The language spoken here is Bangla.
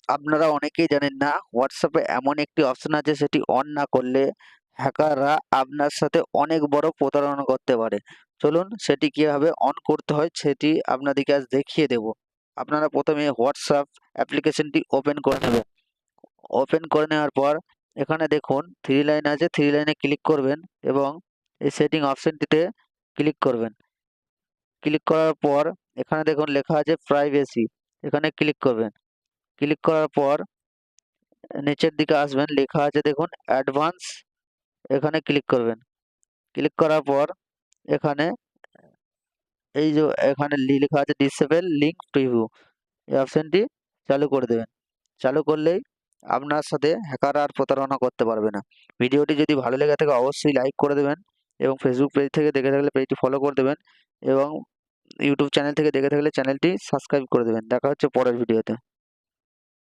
আপনারা অনেকেই জানেন না হোয়াটসঅ্যাপে এমন একটি অপশন আছে সেটি অন না করলে হ্যাকাররা আপনার সাথে অনেক বড় প্রতারণা করতে পারে। চলুন সেটি কিভাবে অন করতে হয় সেটি আপনাদেরকে আজ দেখিয়ে দেব। আপনারা প্রথমে হোয়াটসঅ্যাপ অ্যাপ্লিকেশনটি ওপেন করে নেবেন। ওপেন করে নেওয়ার পর এখানে দেখুন 3 লাইন আছে, 3 লাইনে ক্লিক করবেন এবং এই সেটিং অপশনটিতে ক্লিক করবেন। ক্লিক করার পর এখানে দেখুন লেখা আছে প্রাইভেসি, এখানে ক্লিক করবেন। ক্লিক করার পর নিচের দিকে আসবেন, লেখা আছে দেখুন অ্যাডভান্স, এখানে ক্লিক করবেন। ক্লিক করার পর এখানে এই যে এখানে লেখা আছে ডিসেবল লিঙ্ক প্রিভিউ, এই অপশনটি চালু করে দেবেন। চালু করলেই আপনার সাথে হ্যাকাররা আর প্রতারণা করতে পারবে না। ভিডিওটি যদি ভালো লেগে থাকে অবশ্যই লাইক করে দেবেন এবং ফেসবুক পেজ থেকে দেখে থাকলে পেজটি ফলো করে দেবেন এবং ইউটিউব চ্যানেল থেকে দেখে থাকলে চ্যানেলটি সাবস্ক্রাইব করে দেবেন। দেখা হচ্ছে পরের ভিডিওতে।